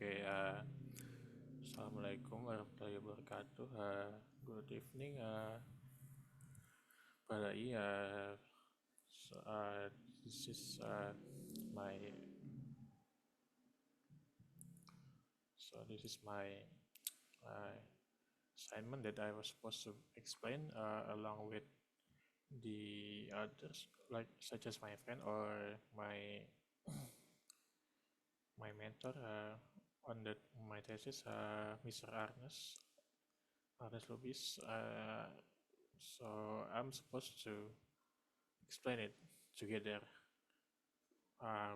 Okay, Assalamualaikum warahmatullahi wabarakatuh. Good evening, Riva'i. So, this is my my uh, assignment that I was supposed to explain along with the others, like such as my friend or my mentor on my thesis, Mr. Ernest Lubis. So I'm supposed to explain it together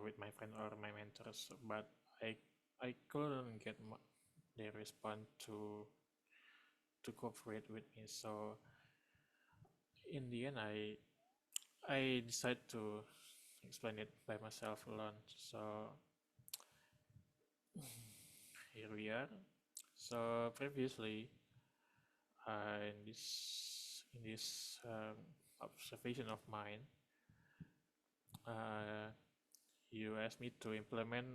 with my friend or my mentors, but I couldn't get their response to cooperate with me. So in the end, I decided to explain it by myself alone. So here we are. So previously, in this observation of mine, you asked me to implement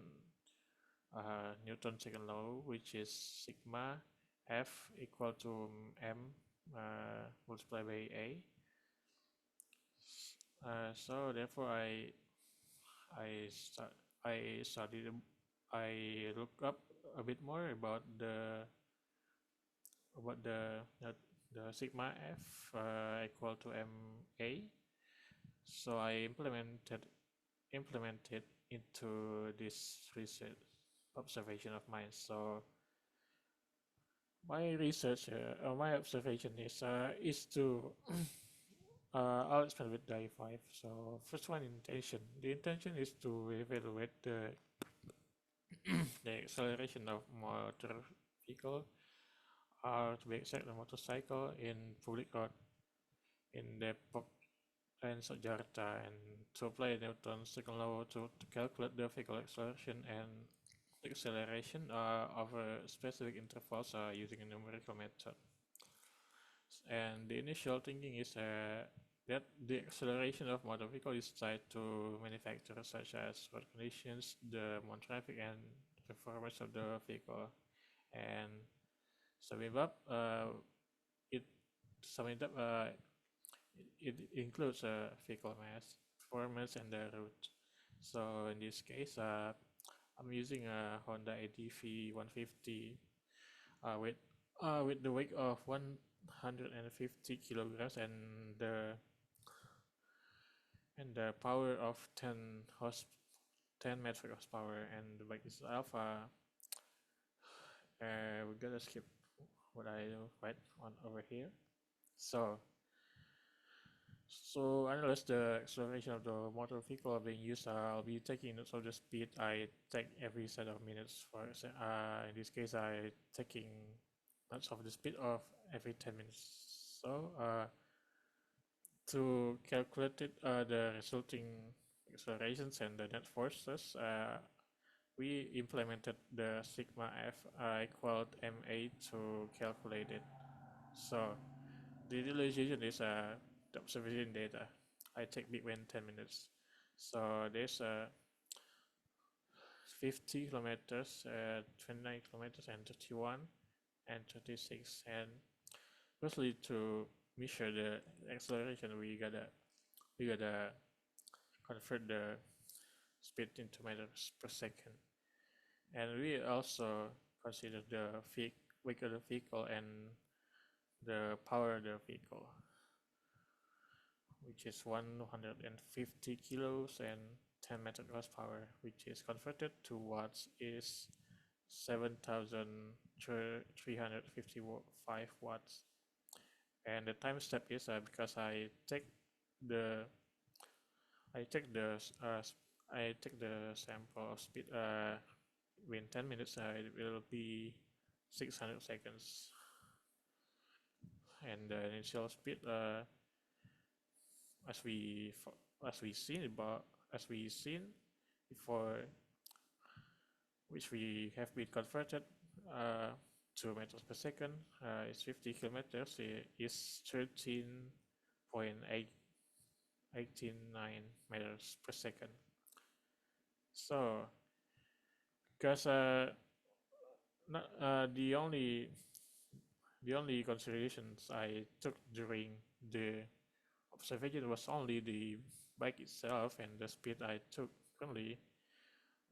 Newton's second law, which is sigma F equal to m multiplied by a. So therefore, I start I studied I looked up a bit more about the sigma F equal to ma. So I implemented into this research observation of mine. So my research, my observation is to I'll explain with die 5. So first one, intention. The intention is to evaluate the acceleration of motor vehicle, or to be exact, the motorcycle in public road in Depok and Jakarta, and to apply Newton's second law to calculate the vehicle acceleration and deceleration over specific intervals using a numerical method. And the initial thinking is that the acceleration of motor vehicle is tied to many factors such as road conditions, the amount traffic, and the performance of the vehicle. And summing up, it includes vehicle mass, performance, and the route. So in this case, I'm using a Honda ADV 150 with the weight of 150 kilograms and the power of 10 metric horsepower, and the bike is alpha. We're gonna skip what I write on over here. So analyze the acceleration of the motor vehicle being used. I'll be taking notes of the speed I take every set of minutes. For in this case, I taking notes of the speed of every 10 minutes. So to calculate the resulting accelerations and the net forces, we implemented the sigma F equal ma to calculate it. So the utilization is the observation data I take between 10 minutes. So there's 50 kilometers, 29 kilometers, and 31 and 36. And firstly, to measure the acceleration, we gotta convert the speed into meters per second. And we also consider the weight of the vehicle and the power of the vehicle, which is 150 kilos and 10 metric horsepower, which is converted to watts is 7,355 watts. And the time step is because I take the sample of speed within 10 minutes. It will be 600 seconds, and the initial speed as we seen before, which we have been converted to meters per second, is 50 kilometers, is 13.89 meters per second. So because not the only considerations I took during the observation was only the bike itself and the speed I took currently.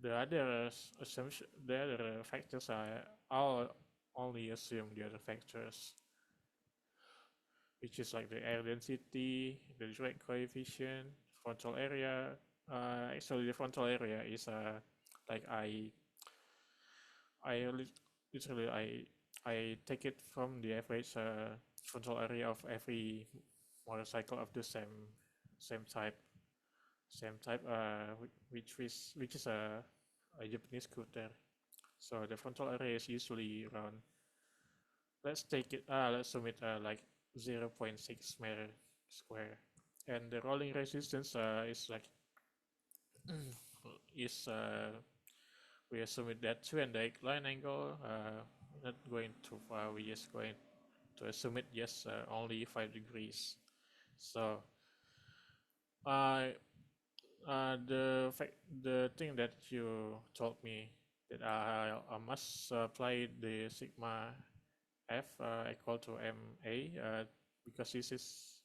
The other assumption, the other factors I'll only assume the other factors, which is like the air density, the drag coefficient, frontal area. Actually, the frontal area is like I literally I take it from the average frontal area of every motorcycle of the same type which is a Japanese scooter. So the frontal area is usually around, let's take it let's assume it like 0.6 meter square, and the rolling resistance is like is we assume it that 2 and the line angle, not going too far, we just going to assume it just only 5 degrees. So the thing that you told me that I must apply the sigma f equal to ma because this is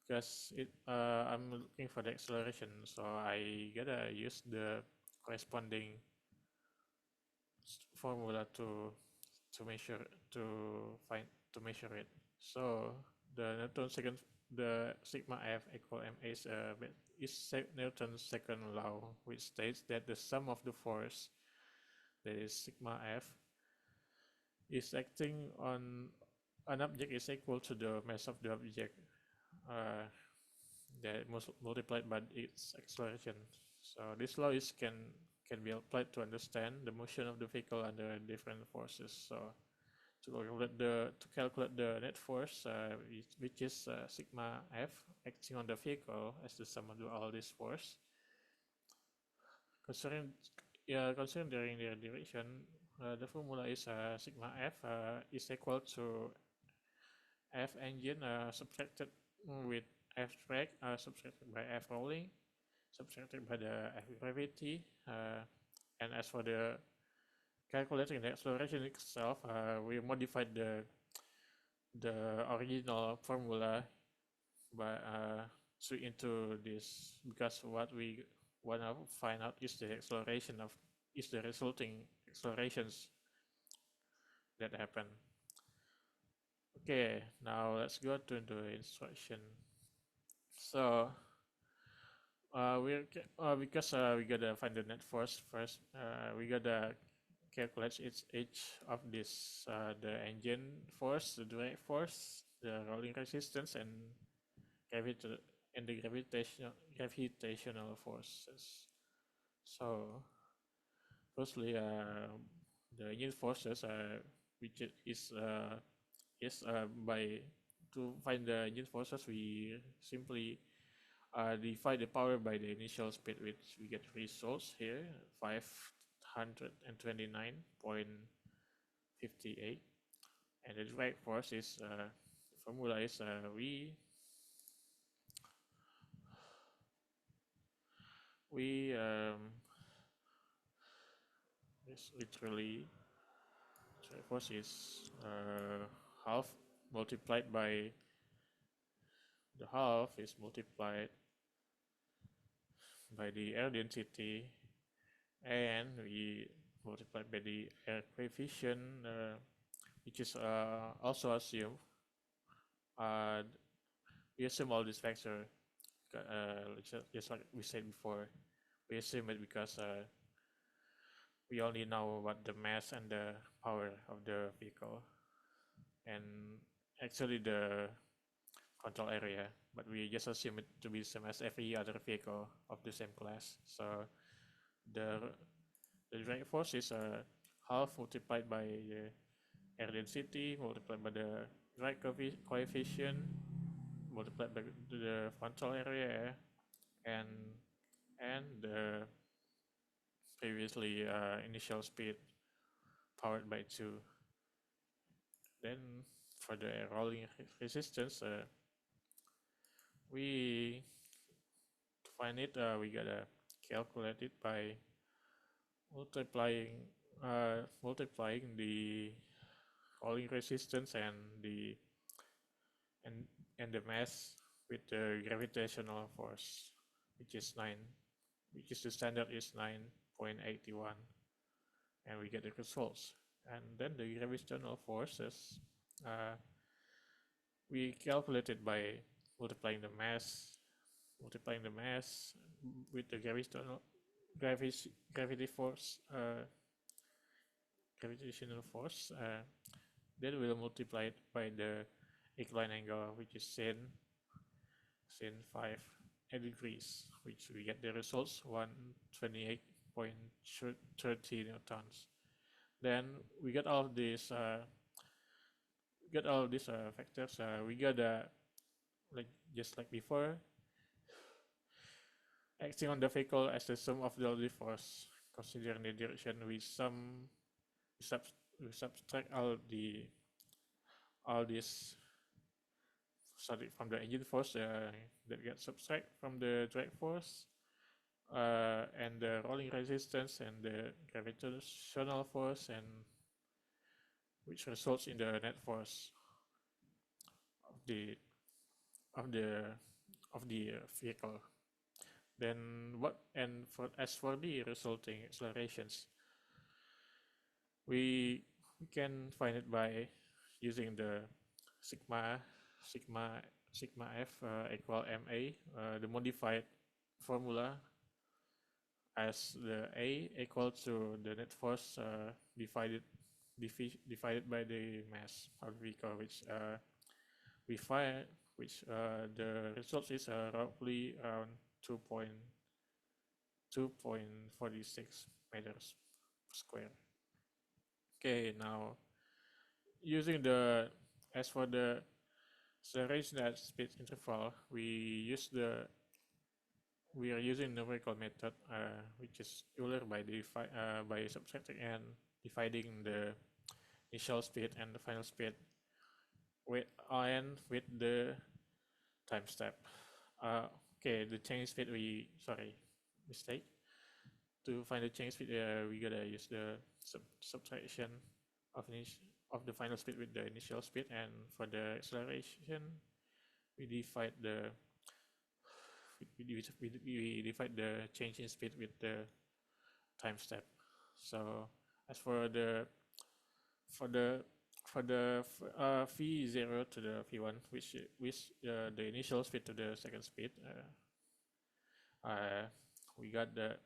because I'm looking for the acceleration, so I gotta use the corresponding formula to measure to find to measure it. So the sigma f equal ma is Newton's second law, which states that the sum of the force, that is sigma f, is acting on an object is equal to the mass of the object that multiplied by its acceleration. So this law can be applied to understand the motion of the vehicle under different forces. So to calculate the net force, which is sigma f acting on the vehicle as the sum of all these force. Considering their direction, the formula is sigma f is equal to f engine subtracted with f drag subtracted by f rolling subtracted by the f gravity, and as for the calculating the acceleration itself, we modified the original formula by into this, because what we want to find out is the acceleration of is the resulting accelerations that happen. Okay, now let's go to the instruction. So because we gotta find the net force first, we gotta calculate each of this, the engine force, the drag force, the rolling resistance, and the gravitational forces. So firstly, the engine forces, which is by to find the engine forces, we simply divide the power by the initial speed, which we get results here 529.58, and the drag force is the formula is it's literally drag force is half multiplied by the half is multiplied by the air density, and we multiply by the air coefficient, which is also assumed. We assume all these factors, just like we said before. We assume it because we only know what the mass and the power of the vehicle, and actually the control area, but we just assume it to be the same as every other vehicle of the same class. So the drag force is half multiplied by the air density multiplied by the drag coefficient multiplied by the frontal area and the previously initial speed powered by 2. Then for the rolling resistance, we to find it, we gotta calculate it by multiplying multiplying the rolling resistance and the mass with the gravitational force, which is the standard is 9.81, and we get the results. And then the gravitational forces we calculated by multiplying the mass with the gravitational force. Then we'll multiply it by the inclined angle, which is sin 5 degrees, which we get the results 128.30 newtons. Then we get all of these factors. We got just like before, acting on the vehicle as the sum of the only force considering the direction. We subtract all this starting from the engine force that gets subtract from the drag force and the rolling resistance and the gravitational force, and which results in the net force of the vehicle. Then as for the resulting accelerations, we can find it by using the sigma f equal ma, the modified formula, as the a equal to the net force divided by the mass of the vehicle, which the result is roughly around 2.46 meters per square. Okay, now as for the acceleration at speed interval, we are using numerical method, which is Euler by subtracting and dividing the initial speed and the final speed with the time step. Okay, the change speed mistake. To find the change speed, we gotta use the subtraction of the final speed with the initial speed, and for the acceleration, we divide the change in speed with the time step. So as for the v0 to the v1, which the initial speed to the second speed, we got a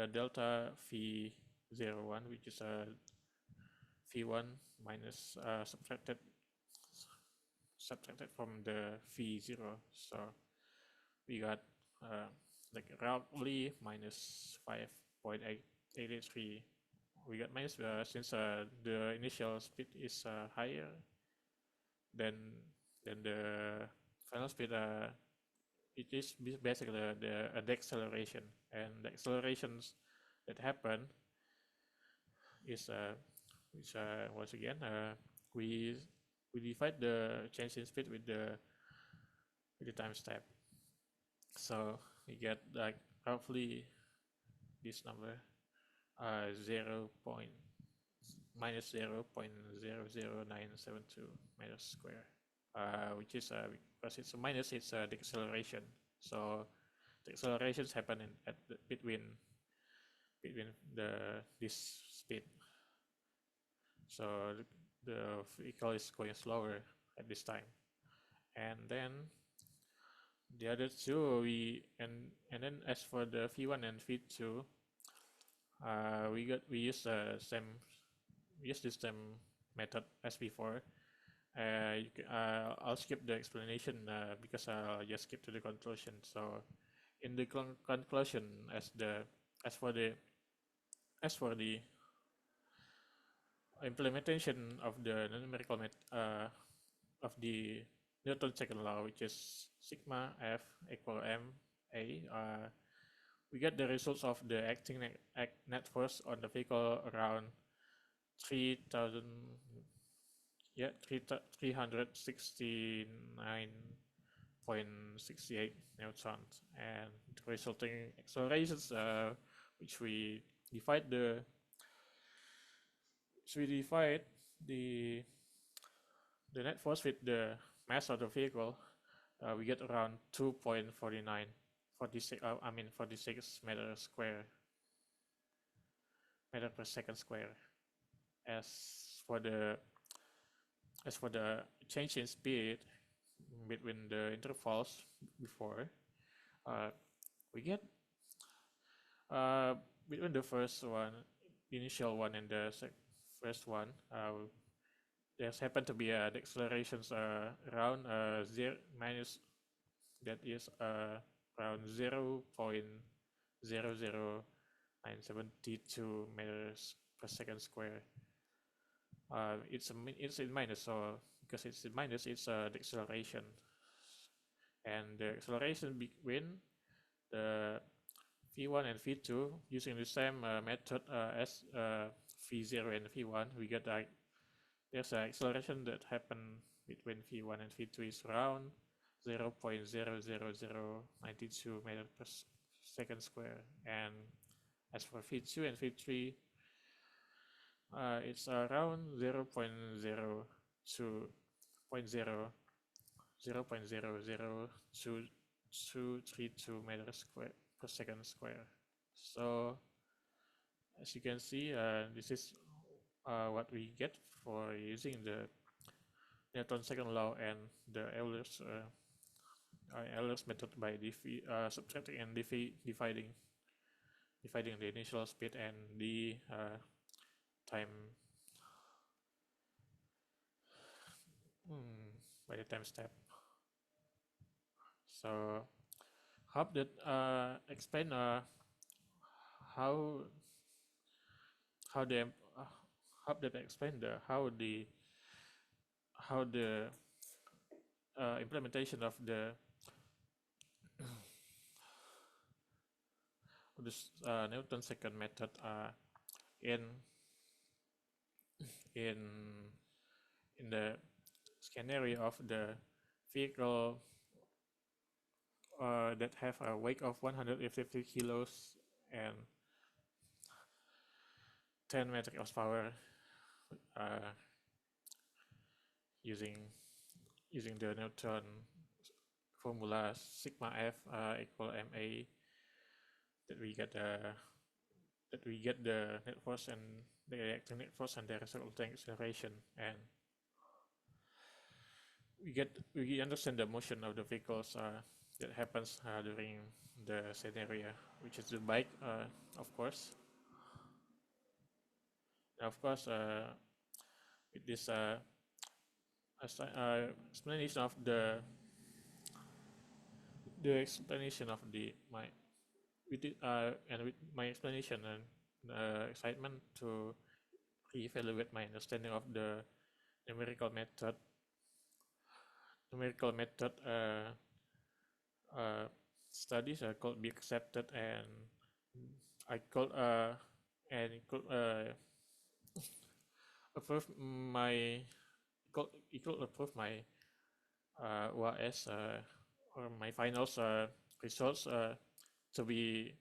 delta v01, which is a v1 minus subtracted from the v0. So we got roughly minus 5.883. We got minus since the initial speed is higher than the final speed. It is basically the deceleration, and the accelerations that happen is which once again we divide the change in speed with the time step. So we get roughly this number, minus 0.00972 meters square, which is because it's a minus, it's the acceleration. So the accelerations happen between this speed. So the vehicle is going slower at this time, and then the other two and then as for the v1 and v2, we use the same method as before. I'll skip the explanation because I'll just skip to the conclusion. So in the conclusion, as for the implementation of the numerical of the Newton's second law, which is sigma f equal ma, we get the results of the acting net force on the vehicle around 369.68 newtons, and the resulting accelerations which we divide the net force with the mass of the vehicle, we get around 2.49 46 meter per second square. As for the change in speed between the intervals before, we get between the first one, initial one, and the first one, there's happened to be accelerations around that is around 0.00972 meters per second square. It's in minus, so because it's in minus, it's the acceleration, and the acceleration between the V1 and V2 using the same method as V0 and V1, we get like there's an acceleration that happened between V1 and V2 is around 0.00092 meters per second square, and as for V2 and V3, it's around 0.00232 meters per second square. So as you can see, this is what we get for using the Newton's second law and the Euler's method by subtracting and dividing the initial speed and the time by the time step. So hope that explain how that explain how the implementation of this Newton's second method in the scenario of the vehicle that have a weight of 150 kilos and 10 metric horsepower, using the Newton formula sigma F equal ma, that we get the net force and the reacting net force and the resulting acceleration, and we understand the motion of the vehicles that happens during the scenario, which is the bike, of course. And of course, with this explanation of with my explanation and excitement to reevaluate my understanding of the numerical method studies could be accepted, and it could approve my OAS or my finals results to be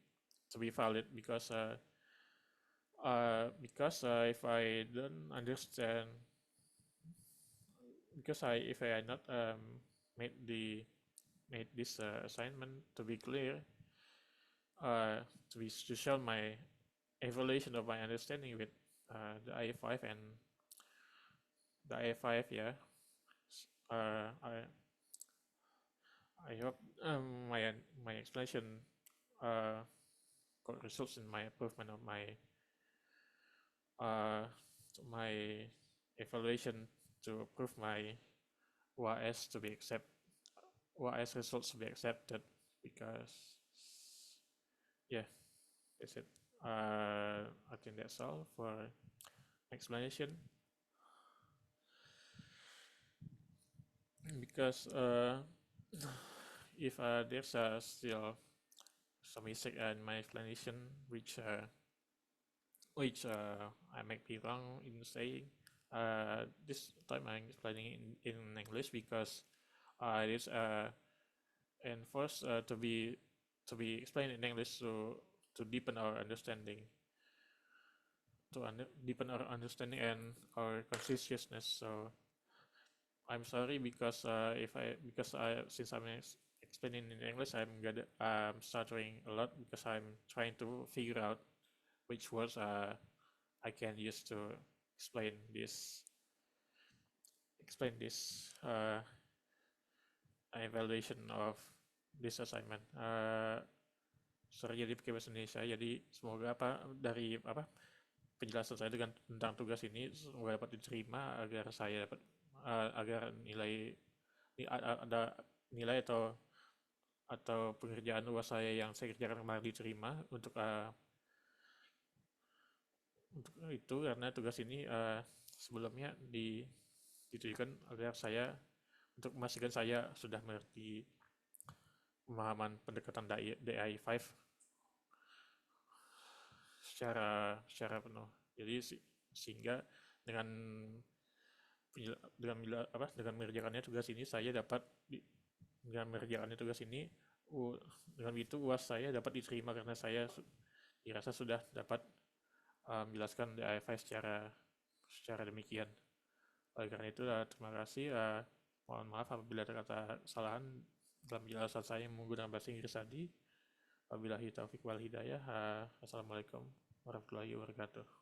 valid, because if I don't understand, if I not made this assignment to be clear, to show my evaluation of my understanding with the IF5 and the IF5, yeah. I hope my explanation got results in my improvement of my evaluation to approve my OAS results to be accepted, because yeah, that's it. I think that's all for explanation, because if there's still some mistake in my explanation, which I might be wrong in saying, this time I'm explaining in English, because it's enforced to be explained in English, so to deepen our understanding, deepen our understanding and our consciousness. So I'm sorry because since I'm explaining in English, I'm stuttering a lot because I'm trying to figure out which words I can use to explain this evaluation of this assignment. Sorry, jadi pakai bahasa Indonesia. Jadi semoga dari penjelasan saya tentang tugas ini semoga dapat diterima agar saya dapat agar ada nilai atau pengerjaan UAS saya yang saya kerjakan kemarin diterima untuk itu, karena tugas ini sebelumnya ditujukan agar saya untuk memastikan saya sudah mengerti pemahaman pendekatan DI5 secara penuh. Jadi sehingga dengan mengerjakannya tugas ini dengan itu UAS saya dapat diterima karena saya dirasa sudah dapat menjelaskan DI5 secara demikian. Oleh karena itu terima kasih. Mohon maaf apabila ada kata kesalahan dalam penjelasan saya menggunakan bahasa Inggris tadi. Wabillahi taufiq wal hidayah. Assalamualaikum warahmatullahi wabarakatuh.